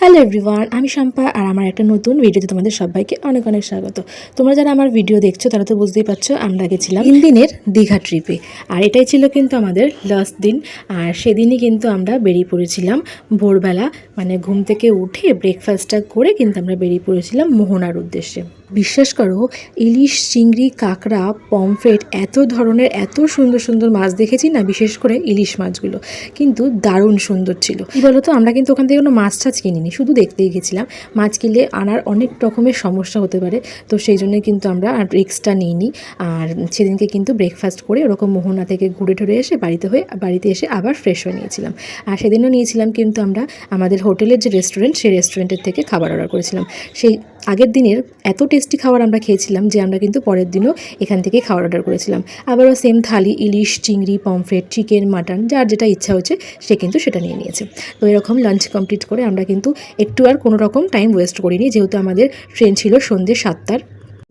Hello everyone, আমি শম্পা আর আমার একটা নতুন ভিডিওতে তোমাদের সবাইকে অনেক অনেক স্বাগত। তোমরা যারা আমার ভিডিও দেখছো তারা তো বুঝতেই পারছো আমরা গেছিলাম 3 দিনের দীঘা ট্রিপে। আর এটাই ছিল কিন্তু আমাদের লাস্ট দিন। আর সেদিনই কিন্তু আমরা বেরিয়ে পড়েছিলাম ভোরবেলা, মানে ঘুম থেকে উঠে ব্রেকফাস্টটা করে কিন্তু আমরা বেরিয়ে পড়েছিলাম মোহনার উদ্দেশ্যে। বিশ্বাস করো, ইলিশ, চিংড়ি, কাঁকড়া, পমফ্রেট, এত ধরনের এত সুন্দর সুন্দর মাছ দেখেছি না, বিশেষ করে ইলিশ মাছগুলো কিন্তু দারুণ সুন্দর ছিল। কী বলো তো, আমরা কিন্তু ওখান থেকে কোনো মাছ টাছ কিনিনি, শুধু দেখতেই গেছিলাম। মাছ কিনলে আনার অনেক রকমের সমস্যা হতে পারে, তো সেই জন্যই কিন্তু আমরা আর রিস্কটা নিইনি। আর সেদিনকে কিন্তু ব্রেকফাস্ট করে ওরকম মোহনা থেকে ঘুরে ঠুরে এসে বাড়িতে এসে আবার ফ্রেশ হয়ে নিয়েছিলাম। আর সেদিনও নিয়েছিলাম কিন্তু আমরা আমাদের হোটেলের যে রেস্টুরেন্ট, সেই রেস্টুরেন্টের থেকে খাবার অর্ডার করেছিলাম। সেই আগের দিনের এত টেস্টি খাবার আমরা খেয়েছিলাম যে আমরা কিন্তু পরের দিনও এখান থেকে খাবার অর্ডার করেছিলাম। আবারও সেম থালি, ইলিশ, চিংড়ি, পমফ্রেট, চিকেন, মাটন, যার যেটা ইচ্ছা হচ্ছে সে কিন্তু সেটা নিয়ে নিয়েছে। তো এরকম লাঞ্চ কমপ্লিট করে আমরা কিন্তু একটু আর কোনো রকম টাইম ওয়েস্ট করিনি, যেহেতু আমাদের ট্রেন ছিল সন্ধ্যে 7টার।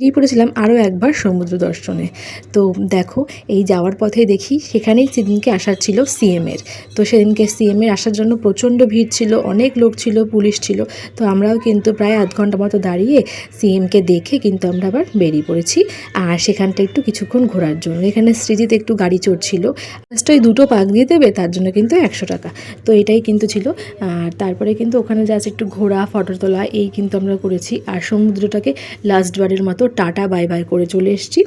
গিয়ে পড়েছিলাম আরও একবার সমুদ্র দর্শনে। তো দেখো, এই যাওয়ার পথে দেখি সেখানেই সেদিনকে আসার ছিল সিএমের। তো সেদিনকে সিএমের আসার জন্য প্রচণ্ড ভিড় ছিল, অনেক লোক ছিল, পুলিশ ছিল। তো আমরাও কিন্তু প্রায় আধ ঘন্টা মতো দাঁড়িয়ে সিএমকে দেখে কিন্তু আমরা আবার বেরিয়ে পড়েছি। আর সেখানটা একটু কিছুক্ষণ ঘোরার জন্য এখানে সৃজিত একটু গাড়ি চড়ছিল, জাস্ট ওই 2টো পাক দিয়ে দেবে, তার জন্য কিন্তু 100 টাকা। তো এটাই কিন্তু ছিল। আর তারপরে কিন্তু ওখানে জাস্ট একটু ঘোরা, ফটো তোলা, এই কিন্তু আমরা করেছি। আর সমুদ্রটাকে লাস্টবারের মতো টাটা বাই বাই করে চলে এসেছি।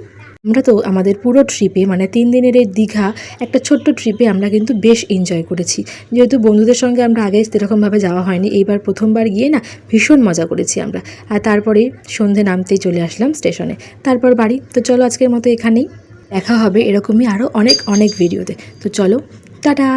আমরা তো আমাদের পুরো ট্রিপে, মানে 3 দিনের এই দীঘা একটা ছোট্ট ট্রিপে আমরা কিন্তু বেশ এনজয় করেছি। যেহেতু বন্ধুদের সঙ্গে আমরা আগে সেরকমভাবে যাওয়া হয়নি, এইবার প্রথমবার গিয়ে না ভীষণ মজা করেছি আমরা। আর তারপরেই সন্ধে নামতেই চলে আসলাম স্টেশনে, তারপর বাড়ি। তো চলো আজকের মতো এখানেই, দেখা হবে এরকমই আরও অনেক অনেক ভিডিওতে। তো চলো, টাটা।